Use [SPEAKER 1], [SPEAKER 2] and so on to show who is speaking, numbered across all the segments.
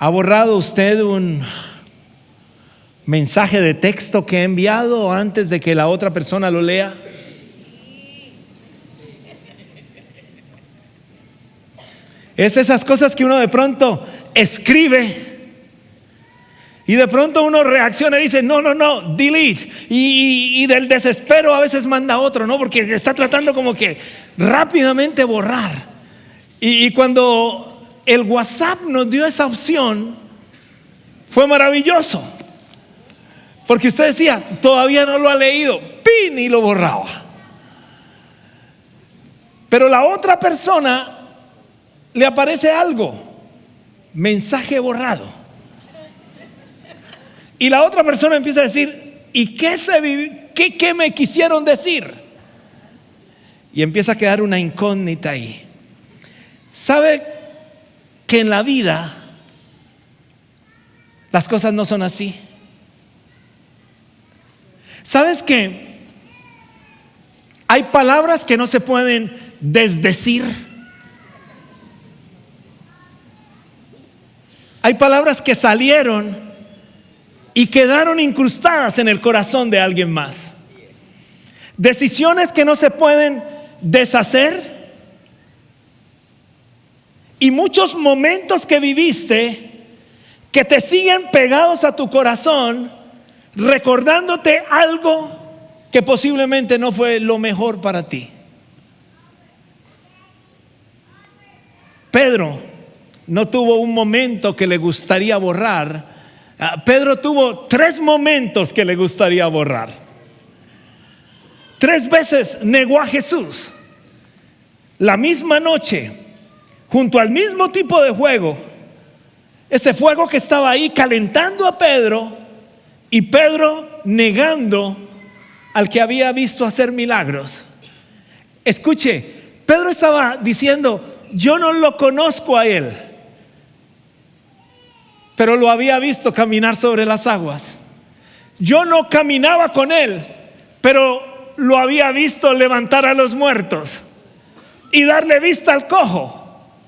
[SPEAKER 1] ¿Ha borrado usted un mensaje de texto que ha enviado antes de que la otra persona lo lea? Es esas cosas que uno de pronto escribe y de pronto uno reacciona y dice no, delete, y del desespero a veces manda otro, ¿no? Porque está tratando como que rápidamente borrar. Y cuando el WhatsApp nos dio esa opción, fue maravilloso, porque usted decía, todavía no lo ha leído, ¡pin! Y lo borraba. Pero la otra persona le aparece algo, mensaje borrado. Y la otra persona empieza a decir, ¿y qué me quisieron decir? Y empieza a quedar una incógnita ahí. ¿Sabe que en la vida las cosas no son así? ¿Sabes que hay palabras que no se pueden desdecir? Hay palabras que salieron y quedaron incrustadas en el corazón de alguien más. Decisiones que no se pueden deshacer. Y muchos momentos que viviste que te siguen pegados a tu corazón, recordándote algo que posiblemente no fue lo mejor para ti. Pedro no tuvo un momento que le gustaría borrar. Pedro tuvo 3 momentos que le gustaría borrar. 3 veces negó a Jesús. La misma noche, junto al mismo tipo de fuego, ese fuego que estaba ahí calentando a Pedro, y Pedro negando al que había visto hacer milagros. Escuche, Pedro estaba diciendo, yo no lo conozco a él, pero lo había visto caminar sobre las aguas. Yo no caminaba con él, pero lo había visto levantar a los muertos y darle vista al cojo.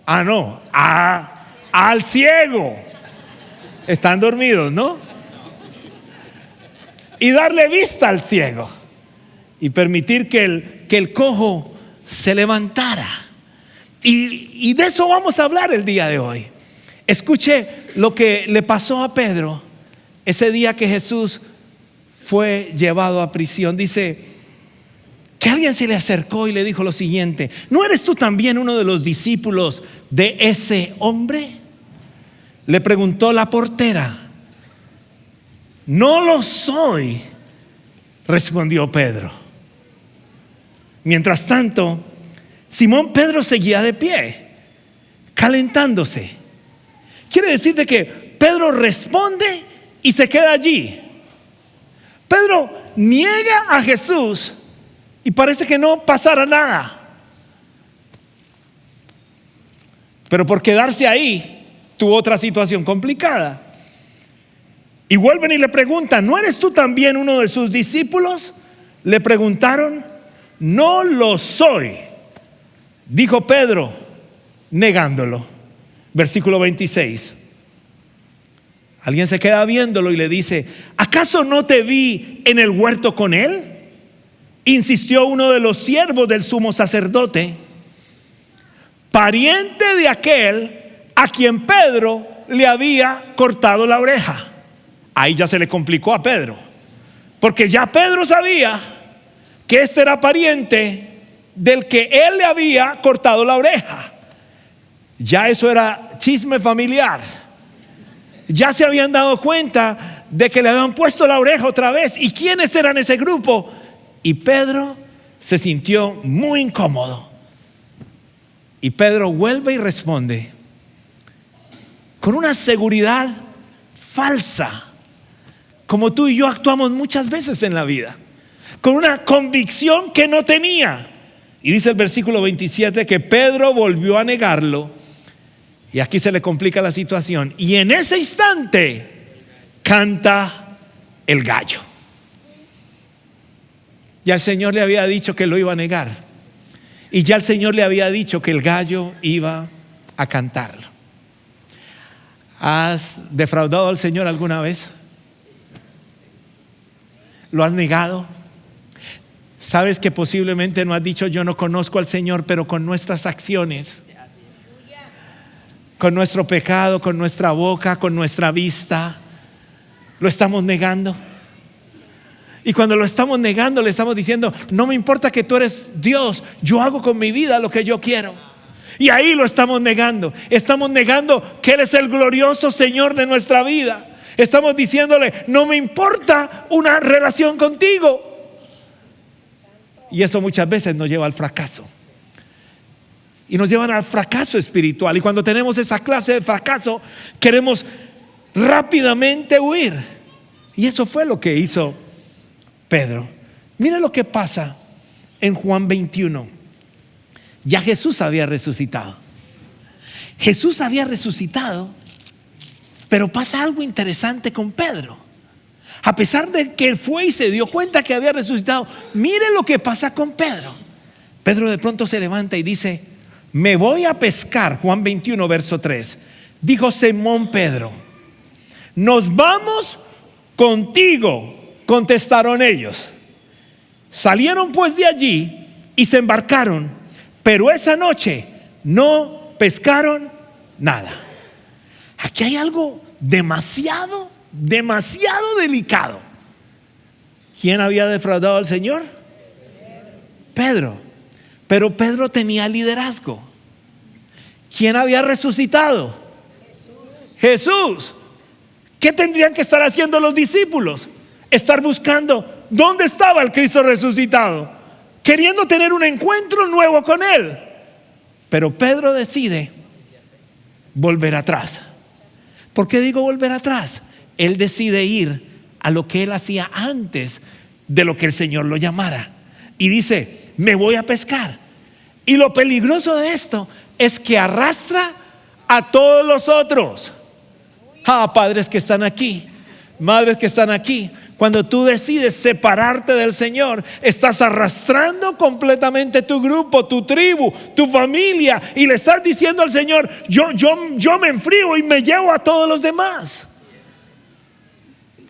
[SPEAKER 1] Al ciego. Están dormidos, ¿no? Y darle vista al ciego y permitir que el cojo se levantara. Y de eso vamos a hablar el día de hoy. Escuche lo que le pasó a Pedro ese día que Jesús fue llevado a prisión. Dice que alguien se le acercó y le dijo lo siguiente: ¿no eres tú también uno de los discípulos de ese hombre? Le preguntó la portera. No lo soy, respondió Pedro. Mientras tanto, Simón Pedro seguía de pie, calentándose. Quiere decir de que Pedro responde y se queda allí. Pedro niega a Jesús y parece que no pasara nada. Pero por quedarse ahí, tuvo otra situación complicada. Y vuelven y le preguntan: ¿no eres tú también uno de sus discípulos? Le preguntaron. No lo soy, dijo Pedro, negándolo. Versículo 26. Alguien se queda viéndolo y le dice: ¿acaso no te vi en el huerto con él? Insistió uno de los siervos del sumo sacerdote, pariente de aquel a quien Pedro le había cortado la oreja. Ahí ya se le complicó a Pedro, porque ya Pedro sabía que este era pariente del que él le había cortado la oreja. Ya eso era chisme familiar. Ya se habían dado cuenta de que le habían puesto la oreja otra vez. ¿Y quiénes eran ese grupo? Y Pedro se sintió muy incómodo. Y Pedro vuelve y responde con una seguridad falsa, como tú y yo actuamos muchas veces en la vida, con una convicción que no tenía. Y dice el versículo 27 que Pedro volvió a negarlo. Y aquí se le complica la situación. Y en ese instante canta el gallo. Ya el Señor le había dicho que lo iba a negar. Y ya el Señor le había dicho que el gallo iba a cantarlo. ¿Has defraudado al Señor alguna vez? ¿Lo has negado? Sabes que posiblemente no has dicho yo no conozco al Señor, pero con nuestras acciones, con nuestro pecado, con nuestra boca, con nuestra vista, lo estamos negando. Y cuando lo estamos negando, le estamos diciendo: no me importa que tú eres Dios, yo hago con mi vida lo que yo quiero. Y ahí lo estamos negando. Estamos negando que Él es el glorioso Señor de nuestra vida. Estamos diciéndole: no me importa una relación contigo. Y eso muchas veces nos lleva al fracaso. Y nos llevan al fracaso espiritual. Y cuando tenemos esa clase de fracaso, queremos rápidamente huir. Y eso fue lo que hizo Pedro. Mira lo que pasa en Juan 21. Ya Jesús había resucitado. Jesús había resucitado, pero pasa algo interesante con Pedro. A pesar de que él fue y se dio cuenta que había resucitado, mire lo que pasa con Pedro. Pedro de pronto se levanta y dice: me voy a pescar. Juan 21 verso 3. Dijo Simón Pedro: nos vamos contigo, contestaron ellos. Salieron pues de allí y se embarcaron, pero esa noche no pescaron nada. Aquí hay algo demasiado delicado. ¿Quién había defraudado al Señor? Pedro. Pero Pedro tenía liderazgo. ¿Quién había resucitado? Jesús. ¿Qué tendrían que estar haciendo los discípulos? Estar buscando dónde estaba el Cristo resucitado, queriendo tener un encuentro nuevo con Él. Pero Pedro decide volver atrás. ¿Por qué digo volver atrás? Él decide ir a lo que él hacía antes de lo que el Señor lo llamara. Y dice: me voy a pescar. Y lo peligroso de esto es que arrastra a todos los otros. Padres que están aquí, madres que están aquí, cuando tú decides separarte del Señor, estás arrastrando completamente tu grupo, tu tribu, tu familia, y le estás diciendo al Señor: yo me enfrío y me llevo a todos los demás.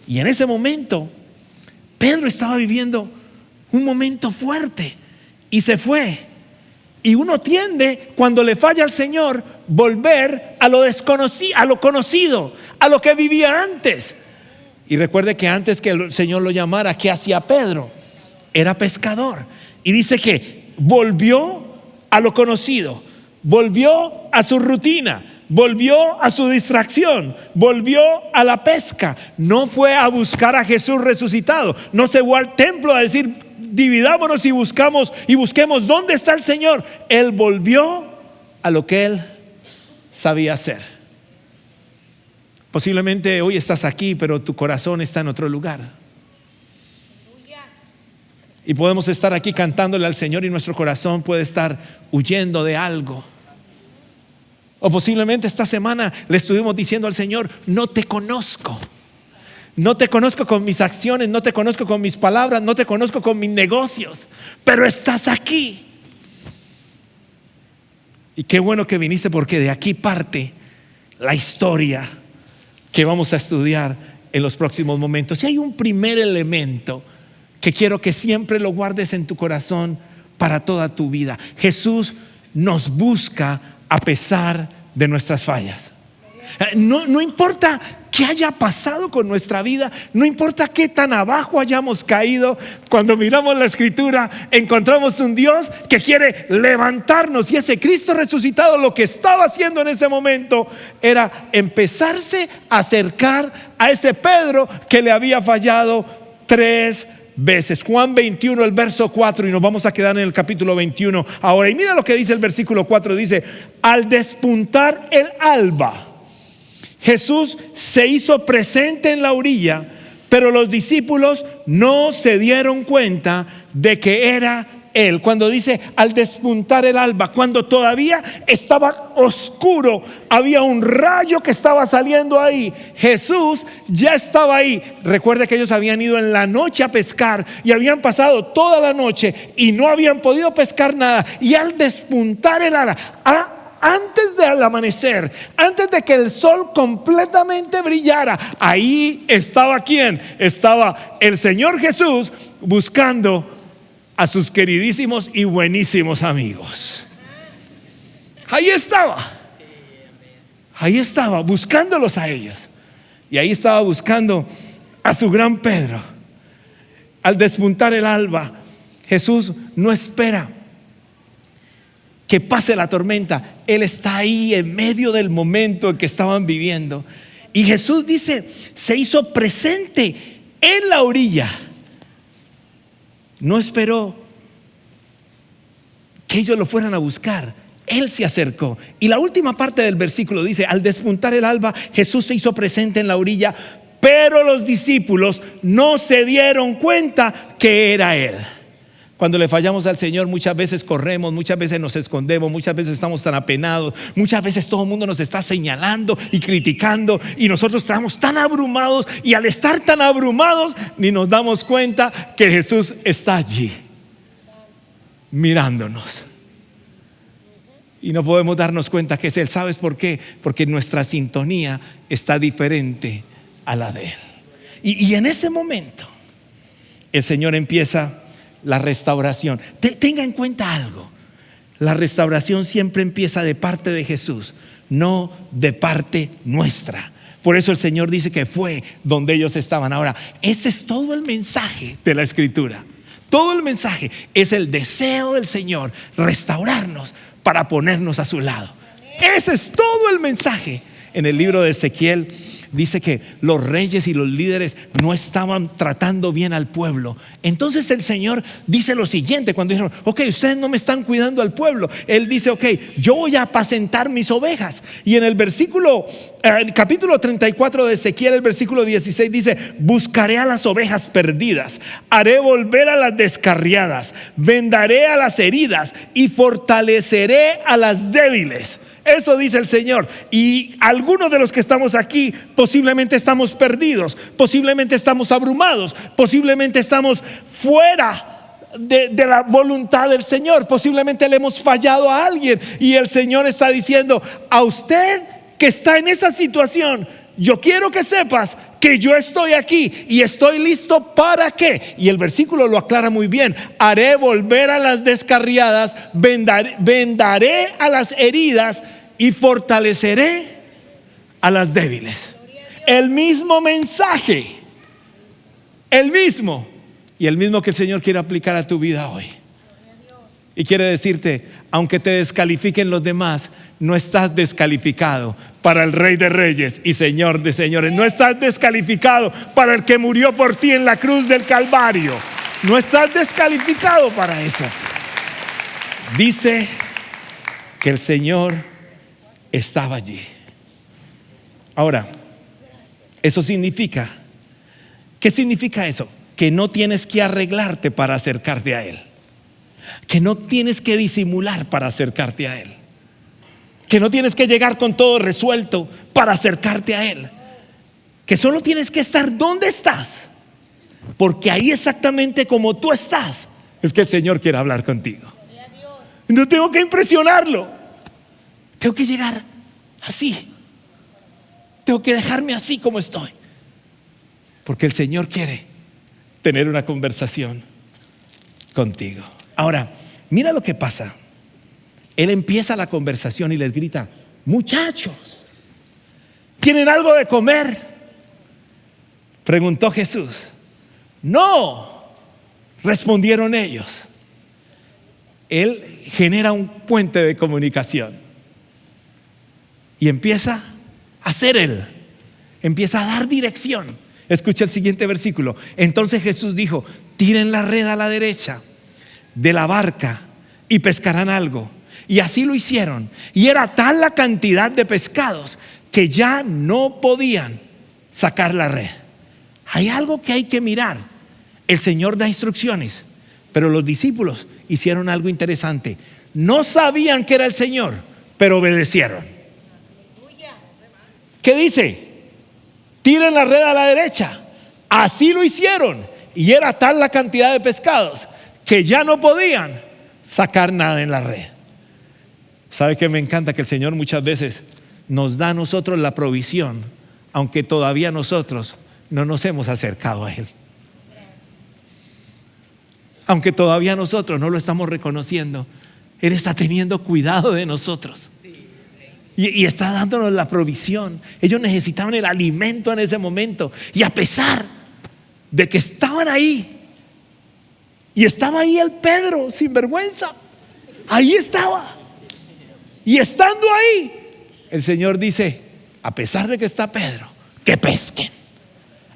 [SPEAKER 1] Y en ese momento Pedro estaba viviendo un momento fuerte y se fue. Y uno tiende, cuando le falla al Señor, volver a lo desconocido, a lo conocido, a lo que vivía antes. Y recuerde que antes que el Señor lo llamara, ¿qué hacía Pedro? Era pescador. Y dice que volvió a lo conocido, volvió a su rutina, volvió a su distracción, volvió a la pesca. No fue a buscar a Jesús resucitado. No se fue al templo a decir: dividámonos y busquemos dónde está el Señor. Él volvió a lo que él sabía hacer. Posiblemente hoy estás aquí, pero tu corazón está en otro lugar. Y podemos estar aquí cantándole al Señor y nuestro corazón puede estar huyendo de algo. O posiblemente esta semana le estuvimos diciendo al Señor: no te conozco. No te conozco con mis acciones, no te conozco con mis palabras, no te conozco con mis negocios, pero estás aquí. Y qué bueno que viniste, porque de aquí parte la historia que vamos a estudiar en los próximos momentos. Y hay un primer elemento que quiero que siempre lo guardes en tu corazón para toda tu vida. Jesús nos busca a pesar de nuestras fallas. No importa qué haya pasado con nuestra vida, no importa qué tan abajo hayamos caído. Cuando miramos la Escritura, encontramos un Dios que quiere levantarnos. Y ese Cristo resucitado, lo que estaba haciendo en ese momento era empezarse a acercar a ese Pedro que le había fallado 3 veces. Juan 21, el verso 4, y nos vamos a quedar en el capítulo 21 ahora. Y mira lo que dice el versículo 4, dice: al despuntar el alba, Jesús se hizo presente en la orilla, pero los discípulos no se dieron cuenta de que era Él. Cuando dice al despuntar el alba, cuando todavía estaba oscuro, había un rayo que estaba saliendo ahí. Jesús ya estaba ahí. Recuerde que ellos habían ido en la noche a pescar y habían pasado toda la noche y no habían podido pescar nada. Y al despuntar el alba, antes del amanecer, antes de que el sol completamente brillara, ahí estaba ¿quién? Estaba el Señor Jesús buscando a sus queridísimos y buenísimos amigos. Ahí estaba buscándolos a ellos. Y ahí estaba buscando a su gran Pedro. Al despuntar el alba, Jesús no espera que pase la tormenta. Él está ahí en medio del momento en que estaban viviendo. Y Jesús dice, se hizo presente en la orilla. No esperó que ellos lo fueran a buscar. Él se acercó. Y la última parte del versículo dice, al despuntar el alba, Jesús se hizo presente en la orilla, pero los discípulos no se dieron cuenta que era Él. Cuando le fallamos al Señor, muchas veces corremos, muchas veces nos escondemos, muchas veces estamos tan apenados, muchas veces todo el mundo nos está señalando y criticando, y nosotros estamos tan abrumados, y al estar tan abrumados ni nos damos cuenta que Jesús está allí mirándonos. Y no podemos darnos cuenta que es Él. ¿Sabes por qué? Porque nuestra sintonía está diferente a la de Él. Y en ese momento el Señor empieza la restauración. Tenga en cuenta algo: la restauración siempre empieza de parte de Jesús, no de parte nuestra. Por eso el Señor dice que fue donde ellos estaban. Ahora, ese es todo el mensaje de la Escritura. Todo el mensaje es el deseo del Señor, restaurarnos para ponernos a su lado. Ese es todo el mensaje. En el libro de Ezequiel dice que los reyes y los líderes no estaban tratando bien al pueblo. Entonces el Señor dice lo siguiente: cuando dijeron, ok, ustedes no me están cuidando al pueblo, Él dice, ok, yo voy a apacentar mis ovejas. Y en el capítulo 34 de Ezequiel, el versículo 16 dice, buscaré a las ovejas perdidas, haré volver a las descarriadas, vendaré a las heridas y fortaleceré a las débiles. Eso dice el Señor. Y algunos de los que estamos aquí posiblemente estamos perdidos, posiblemente estamos abrumados, posiblemente estamos fuera de la voluntad del Señor, posiblemente le hemos fallado a alguien, y el Señor está diciendo a usted que está en esa situación, yo quiero que sepas que yo estoy aquí y estoy listo para qué. Y el versículo lo aclara muy bien: haré volver a las descarriadas, vendaré a las heridas y fortaleceré a las débiles. El mismo mensaje, el mismo, y el mismo que el Señor quiere aplicar a tu vida hoy. Y quiere decirte, aunque te descalifiquen los demás, no estás descalificado para el Rey de Reyes y Señor de Señores. No estás descalificado para el que murió por ti en la cruz del Calvario. No estás descalificado para eso. Dice que el Señor estaba allí. Ahora, eso significa, ¿qué significa eso? Que no tienes que arreglarte para acercarte a Él, que no tienes que disimular para acercarte a Él, que no tienes que llegar con todo resuelto para acercarte a Él, que solo tienes que estar donde estás, porque ahí exactamente como tú estás es que el Señor quiere hablar contigo. No tengo que impresionarlo, tengo que llegar así, tengo que dejarme así como estoy, porque el Señor quiere tener una conversación contigo. Ahora, mira lo que pasa. Él empieza la conversación y les grita: muchachos, ¿tienen algo de comer?, preguntó Jesús. No, respondieron ellos. Él genera un puente de comunicación y empieza a ser Él, empieza a dar dirección. Escucha el siguiente versículo. Entonces Jesús dijo: tiren la red a la derecha de la barca y pescarán algo. Y así lo hicieron. Y era tal la cantidad de pescados que ya no podían sacar la red. Hay algo que hay que mirar. El Señor da instrucciones, pero los discípulos hicieron algo interesante. No sabían que era el Señor, pero obedecieron. ¿Qué dice? Tiren la red a la derecha. Así lo hicieron. Y era tal la cantidad de pescados que ya no podían sacar nada en la red. ¿Sabe qué me encanta? Que el Señor muchas veces nos da a nosotros la provisión, aunque todavía nosotros no nos hemos acercado a Él. Aunque todavía nosotros no lo estamos reconociendo, Él está teniendo cuidado de nosotros. Y está dándonos la provisión. Ellos necesitaban el alimento en ese momento. Y a pesar de que estaban ahí, y estaba ahí el Pedro, sin vergüenza, ahí estaba. Y estando ahí, el Señor dice: a pesar de que está Pedro, que pesquen.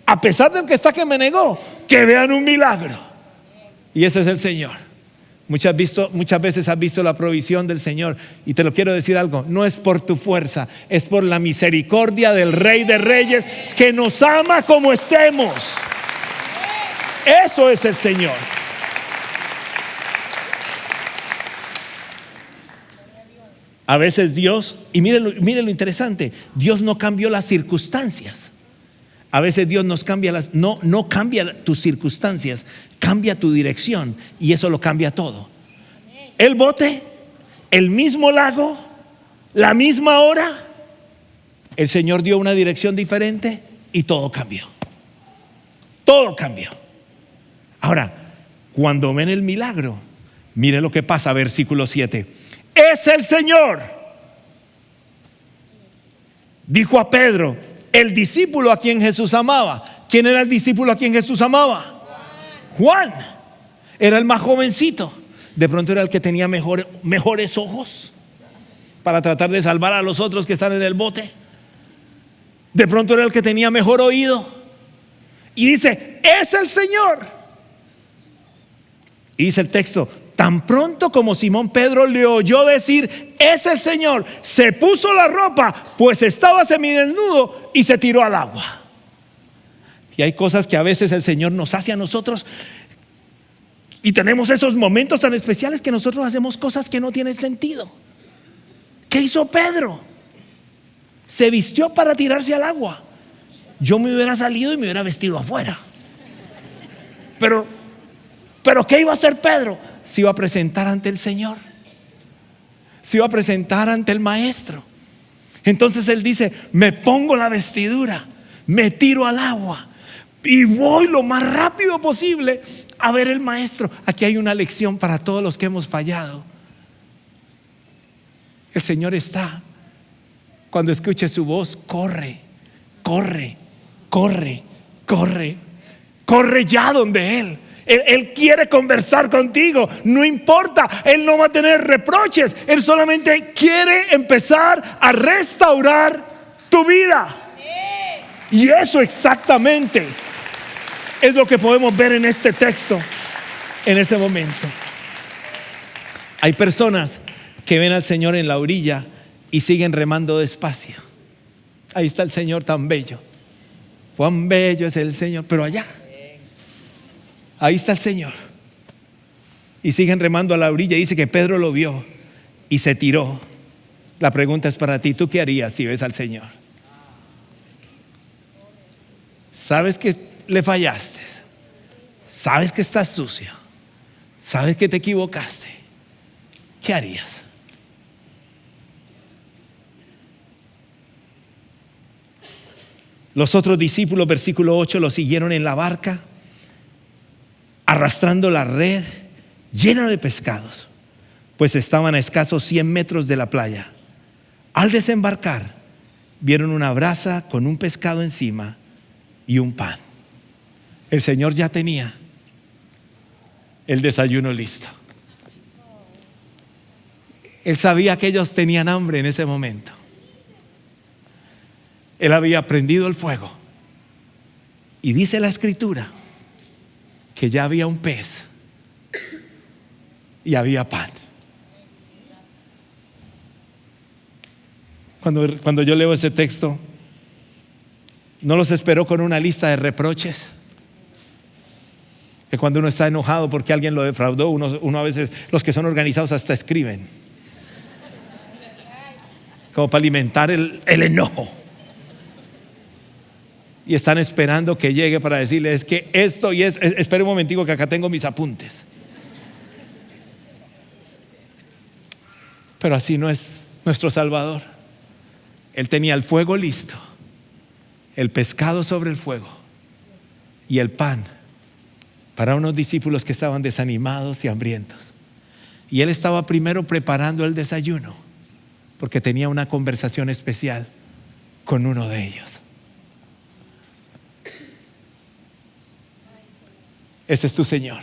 [SPEAKER 1] A pesar de que está que me negó, que vean un milagro. Y ese es el Señor. Muchas veces has visto la provisión del Señor. Y te lo quiero decir algo: no es por tu fuerza, es por la misericordia del Rey de Reyes, que nos ama como estemos. Eso es el Señor. A veces Dios, y mire lo interesante, Dios no cambió las circunstancias. A veces Dios nos cambia no cambia tus circunstancias, cambia tu dirección, y eso lo cambia todo. El bote, el mismo lago, la misma hora, el Señor dio una dirección diferente y todo cambió. Todo cambió. Ahora, cuando ven el milagro, mire lo que pasa, versículo 7. Es el Señor, dijo a Pedro, el discípulo a quien Jesús amaba. ¿Quién era el discípulo a quien Jesús amaba? Juan. Era el más jovencito. De pronto era el que tenía mejores ojos para tratar de salvar a los otros que están en el bote. De pronto era el que tenía mejor oído. Y dice: es el Señor. Y dice el texto: tan pronto como Simón Pedro le oyó decir: es el Señor, se puso la ropa, pues estaba semidesnudo, y se tiró al agua. Y hay cosas que a veces el Señor nos hace a nosotros, y tenemos esos momentos tan especiales que nosotros hacemos cosas que no tienen sentido. ¿Qué hizo Pedro? Se vistió para tirarse al agua. Yo me hubiera salido y me hubiera vestido afuera. Pero ¿qué iba a hacer Pedro? Se iba a presentar ante el Señor, se iba a presentar ante el Maestro. Entonces él dice: me pongo la vestidura, me tiro al agua y voy lo más rápido posible a ver el Maestro. Aquí hay una lección para todos los que hemos fallado. El Señor está. Cuando escuche su voz, corre, corre, corre, corre, corre ya donde Él. Él quiere conversar contigo, no importa, Él no va a tener reproches. Él solamente quiere empezar a restaurar tu vida. Y eso exactamente es lo que podemos ver en este texto, en ese momento. Hay personas que ven al Señor en la orilla y siguen remando despacio. Ahí está el Señor tan bello, cuán bello es el Señor, pero allá, ahí está el Señor. Y siguen remando a la orilla. Dice que Pedro lo vio y se tiró. La pregunta es para ti: ¿tú qué harías si ves al Señor? Sabes que le fallaste, sabes que estás sucio, sabes que te equivocaste. ¿Qué harías? Los otros discípulos, versículo 8, lo siguieron en la barca, arrastrando la red llena de pescados, pues estaban a escasos 100 metros de la playa. Al desembarcar, vieron una brasa con un pescado encima y un pan. El Señor ya tenía el desayuno listo. Él sabía que ellos tenían hambre en ese momento. Él había prendido el fuego, y dice la Escritura que ya había un pez y había pan. Cuando yo leo ese texto, no los esperó con una lista de reproches. Que cuando uno está enojado porque alguien lo defraudó, uno a veces, los que son organizados hasta escriben, como para alimentar el enojo. Y están esperando que llegue para decirle: es que esto y es. Espera un momentico que acá tengo mis apuntes. Pero así no es nuestro Salvador, Él tenía el fuego listo, el pescado sobre el fuego y el pan para unos discípulos que estaban desanimados y hambrientos. Y Él estaba primero preparando el desayuno porque tenía una conversación especial con uno de ellos. Ese es tu Señor,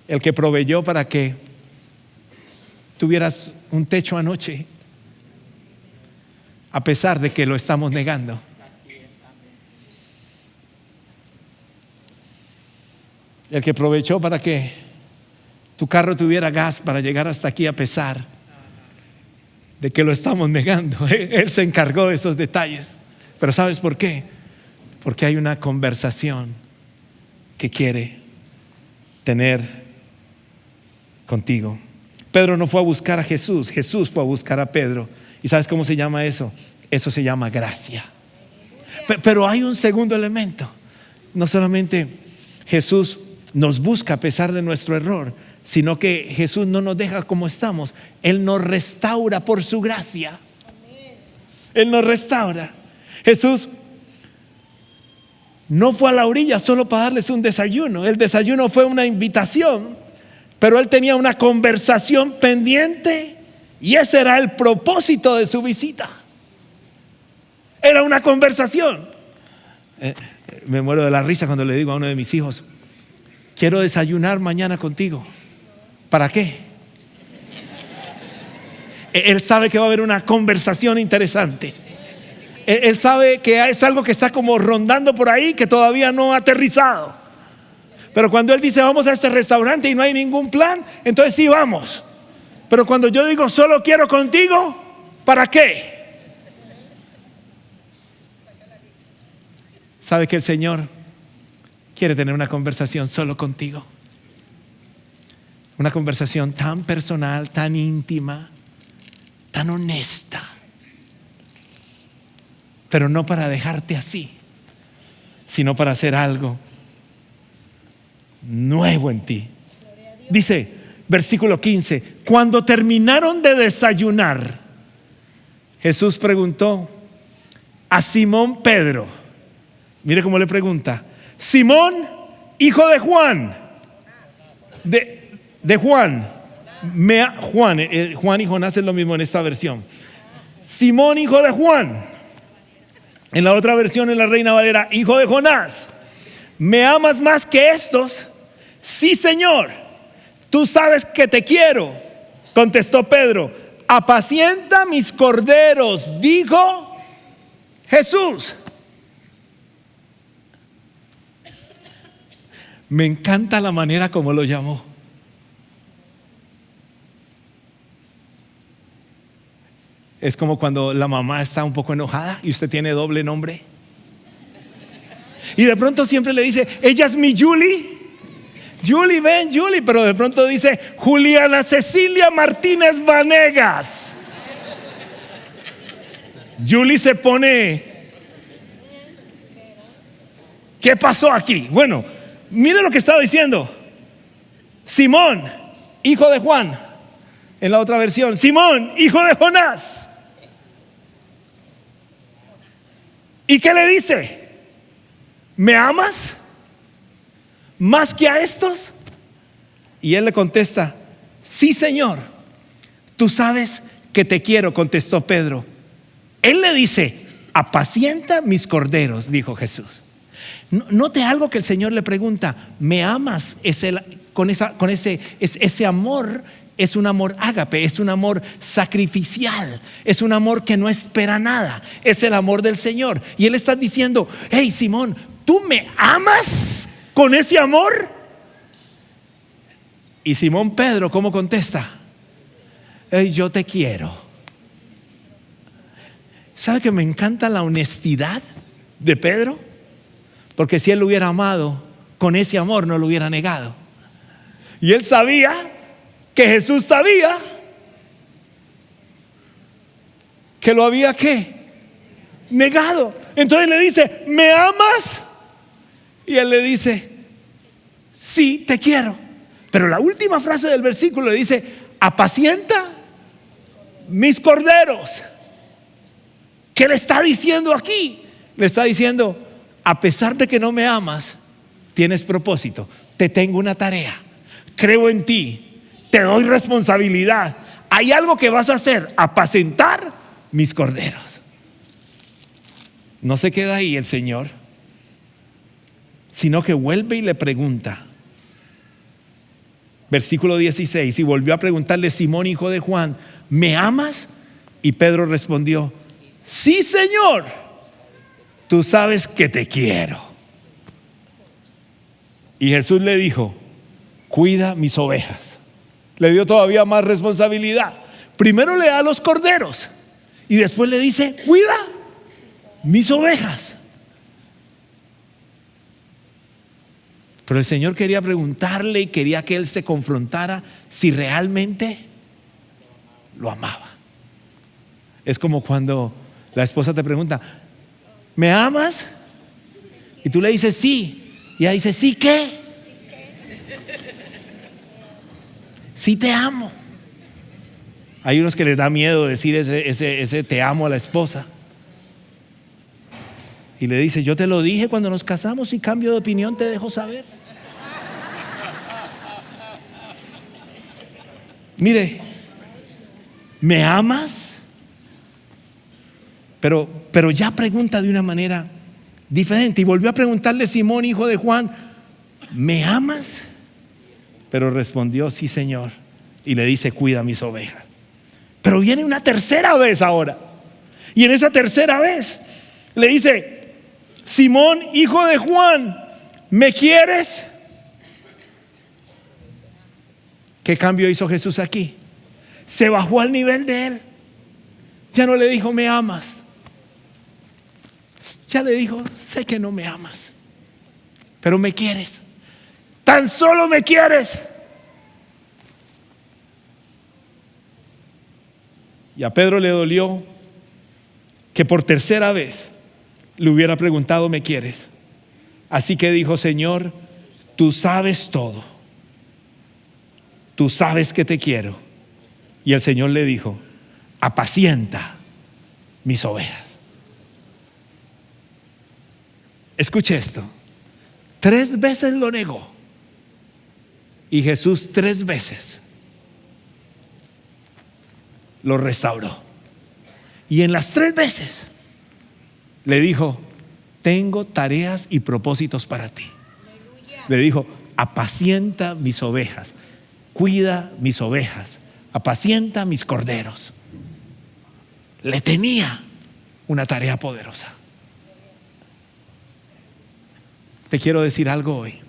[SPEAKER 1] el que proveyó para que tuvieras un techo anoche, a pesar de que lo estamos negando. El que aprovechó para que tu carro tuviera gas para llegar hasta aquí, a pesar de que lo estamos negando. Él se encargó de esos detalles. Pero ¿sabes por qué? Porque hay una conversación que quiere tener contigo. Pedro no fue a buscar a Jesús, Jesús fue a buscar a Pedro. ¿Y sabes cómo se llama eso? Eso se llama gracia. Pero hay un segundo elemento. No solamente Jesús nos busca a pesar de nuestro error, sino que Jesús no nos deja como estamos. Él nos restaura por su gracia. Él nos restaura. Jesús no fue a la orilla solo para darles un desayuno. El desayuno fue una invitación, pero Él tenía una conversación pendiente y ese era el propósito de su visita. Era una conversación. Me muero de la risa cuando le digo a uno de mis hijos: quiero desayunar mañana contigo. ¿Para qué? Él sabe que va a haber una conversación interesante. Él sabe que es algo que está como rondando por ahí, que todavía no ha aterrizado. Pero cuando Él dice vamos a este restaurante y no hay ningún plan, entonces sí vamos. Pero cuando yo digo solo quiero contigo, ¿para qué? ¿Sabe que el Señor quiere tener una conversación solo contigo? Una conversación tan personal, tan íntima, tan honesta. Pero no para dejarte así, sino para hacer algo nuevo en ti. Dice, versículo 15: cuando terminaron de desayunar, Jesús preguntó a Simón Pedro. Mire cómo le pregunta: Simón, hijo de Juan, de Juan. Juan y Jonás es lo mismo en esta versión. Simón, hijo de Juan. En la otra versión, en la Reina Valera, hijo de Jonás, ¿me amas más que estos? Sí, Señor, tú sabes que te quiero. Contestó Pedro: apacienta mis corderos, dijo Jesús. Me encanta la manera como lo llamó. Es como cuando la mamá está un poco enojada y usted tiene doble nombre. Y de pronto siempre le dice: ella es mi Julie. Julie, ven, Julie. Pero de pronto dice: Juliana Cecilia Martínez Vanegas. Julie se pone: ¿qué pasó aquí? Bueno, mire lo que estaba diciendo. Simón, hijo de Juan. En la otra versión, Simón, hijo de Jonás. ¿Y qué le dice? ¿Me amas más que a estos? Y él le contesta: sí, Señor, tú sabes que te quiero, contestó Pedro. Él le dice: apacienta mis corderos, dijo Jesús. Note algo que el Señor le pregunta: ¿me amas? Ese amor es un amor ágape, es un amor sacrificial, es un amor que no espera nada, es el amor del Señor. Y Él está diciendo: hey, Simón, ¿tú me amas con ese amor? Y Simón Pedro, ¿cómo contesta? Hey, yo te quiero. ¿Sabe que me encanta la honestidad de Pedro? Porque si él lo hubiera amado con ese amor, no lo hubiera negado. Y él sabía que Jesús sabía que lo había ¿qué? Negado. Entonces le dice: ¿me amas? Y él le dice: sí, te quiero. Pero la última frase del versículo le dice: apacienta mis corderos. ¿Qué le está diciendo aquí? Le está diciendo, a pesar de que no me amas, tienes propósito, te tengo una tarea, creo en ti, te doy responsabilidad, hay algo que vas a hacer, apacentar mis corderos. No se queda ahí el Señor, sino que vuelve y le pregunta. Versículo 16, y volvió a preguntarle Simón, hijo de Juan, ¿me amas? Y Pedro respondió, sí, Señor, tú sabes que te quiero. Y Jesús le dijo, cuida mis ovejas. Le dio todavía más responsabilidad. Primero le da los corderos y después le dice, cuida mis ovejas. Pero el Señor quería preguntarle y quería que él se confrontara si realmente lo amaba. Es como cuando la esposa te pregunta, ¿me amas? Y tú le dices sí. Y ella dice, ¿sí qué? Sí te amo. Hay unos que les da miedo decir ese te amo a la esposa. Y le dice, yo te lo dije cuando nos casamos y cambio de opinión te dejo saber. Mire, ¿me amas? Pero ya pregunta de una manera diferente. Y volvió a preguntarle Simón, hijo de Juan, ¿me amas? Pero respondió, sí, Señor. Y le dice, cuida mis ovejas. Pero viene una tercera vez ahora. Y en esa tercera vez le dice, Simón, hijo de Juan, ¿me quieres? ¿Qué cambio hizo Jesús aquí? Se bajó al nivel de él. Ya no le dijo, ¿me amas? Ya le dijo, sé que no me amas, pero me quieres. Tan solo me quieres. Y a Pedro le dolió que por tercera vez le hubiera preguntado, ¿me quieres? Así que dijo, Señor, tú sabes todo. Tú sabes que te quiero. Y el Señor le dijo, apacienta mis ovejas. Escuche esto. 3 veces lo negó. Y Jesús 3 veces lo restauró. Y en las 3 veces le dijo, tengo tareas y propósitos para ti. Le dijo, apacienta mis ovejas, cuida mis ovejas, apacienta mis corderos. Le tenía una tarea poderosa. Te quiero decir algo hoy.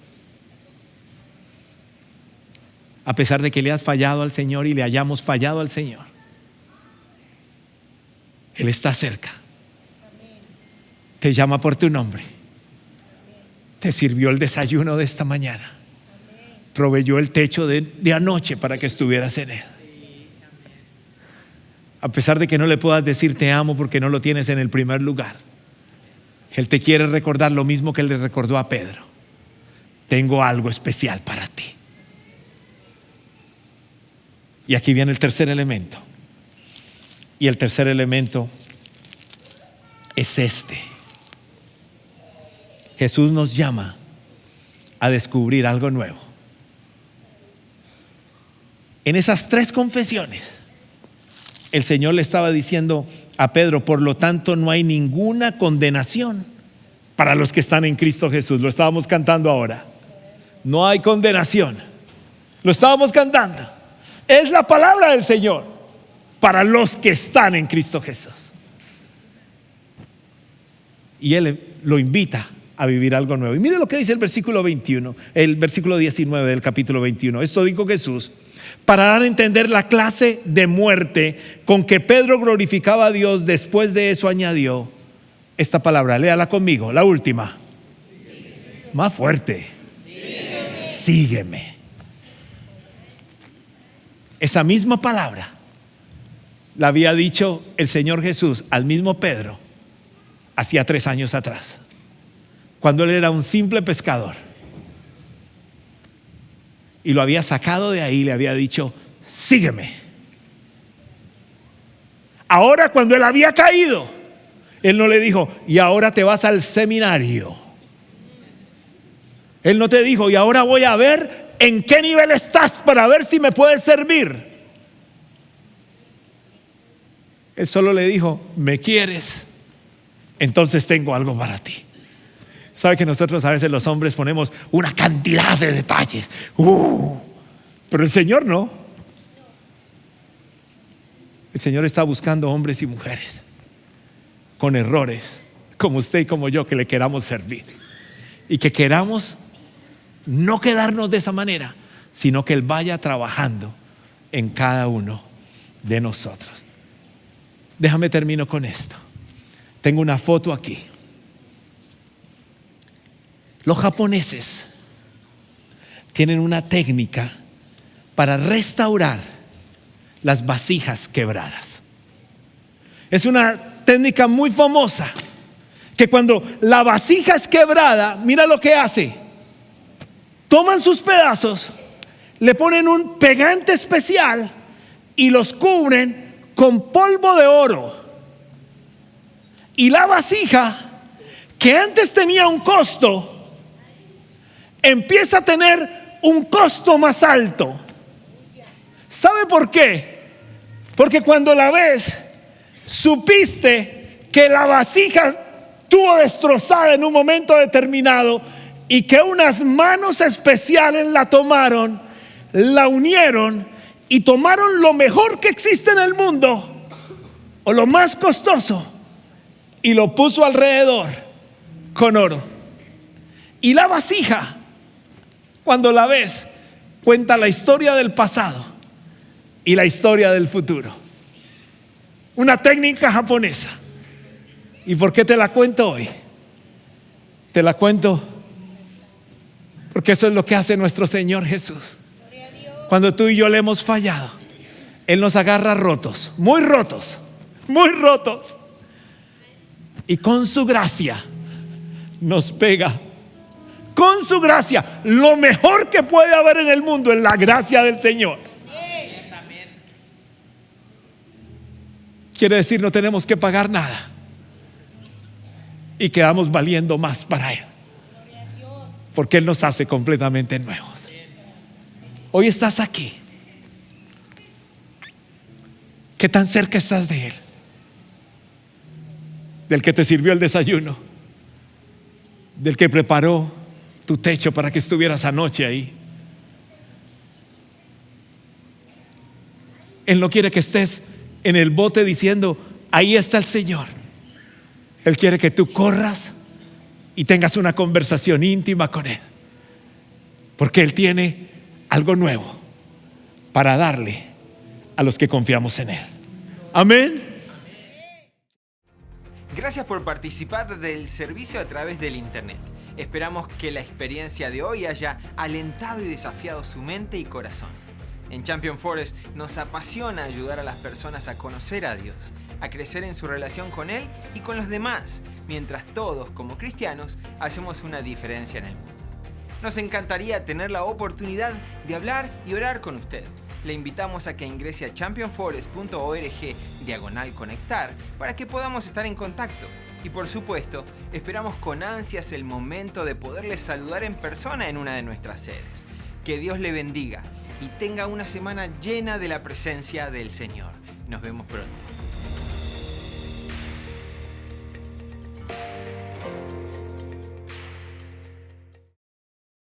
[SPEAKER 1] A pesar de que le has fallado al Señor y le hayamos fallado al Señor, Él está cerca. Te llama por tu nombre. Te sirvió el desayuno de esta mañana. Proveyó el techo de anoche para que estuvieras en él. A pesar de que no le puedas decir te amo porque no lo tienes en el primer lugar, Él te quiere recordar lo mismo que Él le recordó a Pedro. Tengo algo especial para ti. Y aquí viene el tercer elemento. Y el tercer elemento es este. Jesús nos llama a descubrir algo nuevo. En esas 3 confesiones, el Señor le estaba diciendo a Pedro, por lo tanto no hay ninguna condenación para los que están en Cristo Jesús. Lo estábamos cantando ahora. No hay condenación. Lo estábamos cantando. Es la palabra del Señor para los que están en Cristo Jesús. Y Él lo invita a vivir algo nuevo. Y mire lo que dice el versículo 21, el versículo 19 del capítulo 21. Esto dijo Jesús para dar a entender la clase de muerte con que Pedro glorificaba a Dios. Después de eso añadió esta palabra, léala conmigo, la última. Sígueme. Más fuerte. Sígueme. Sígueme. Esa misma palabra la había dicho el Señor Jesús al mismo Pedro hacía 3 años atrás, cuando él era un simple pescador y lo había sacado de ahí. Le había dicho, sígueme. Ahora, cuando él había caído, él no le dijo, y ahora te vas al seminario. Él no te dijo, y ahora voy a ver en qué nivel estás para ver si me puedes servir. Él solo le dijo, ¿me quieres? Entonces tengo algo para ti. ¿Sabe que nosotros a veces los hombres ponemos una cantidad de detalles? Pero el Señor no. El Señor está buscando hombres y mujeres con errores, como usted y como yo, que le queramos servir. Y que queramos no quedarnos de esa manera, sino que Él vaya trabajando en cada uno de nosotros. Déjame termino con esto. Tengo una foto aquí. Los japoneses tienen una técnica para restaurar las vasijas quebradas. Es una técnica muy famosa, que cuando la vasija es quebrada, mira lo que hace. Toman sus pedazos, le ponen un pegante especial y los cubren con polvo de oro. Y la vasija, que antes tenía un costo, empieza a tener un costo más alto. ¿Sabe por qué? Porque cuando la ves, supiste que la vasija estuvo destrozada en un momento determinado y que unas manos especiales la tomaron, la unieron y tomaron lo mejor que existe en el mundo, o lo más costoso, y lo puso alrededor con oro. Y la vasija, cuando la ves, cuenta la historia del pasado y la historia del futuro. Una técnica japonesa. ¿Y por qué te la cuento hoy? Te la cuento porque eso es lo que hace nuestro Señor Jesús. Cuando tú y yo le hemos fallado, Él nos agarra rotos, muy rotos, muy rotos. Y con su gracia nos pega. Con su gracia, lo mejor que puede haber en el mundo es la gracia del Señor. Quiere decir, no tenemos que pagar nada y quedamos valiendo más para Él, porque Él nos hace completamente nuevos. Hoy estás aquí. ¿Qué tan cerca estás de Él? Del que te sirvió el desayuno, del que preparó tu techo para que estuvieras anoche ahí. Él no quiere que estés en el bote diciendo, ahí está el Señor. Él quiere que tú corras y tengas una conversación íntima con Él, porque Él tiene algo nuevo para darle a los que confiamos en Él. Amén.
[SPEAKER 2] Gracias por participar del servicio a través del internet. Esperamos que la experiencia de hoy haya alentado y desafiado su mente y corazón. En Champion Forest nos apasiona ayudar a las personas a conocer a Dios, a crecer en su relación con Él y con los demás, mientras todos, como cristianos, hacemos una diferencia en el mundo. Nos encantaría tener la oportunidad de hablar y orar con usted. Le invitamos a que ingrese a championforest.org/conectar para que podamos estar en contacto. Y por supuesto, esperamos con ansias el momento de poderle saludar en persona en una de nuestras sedes. Que Dios le bendiga y tenga una semana llena de la presencia del Señor. Nos vemos pronto.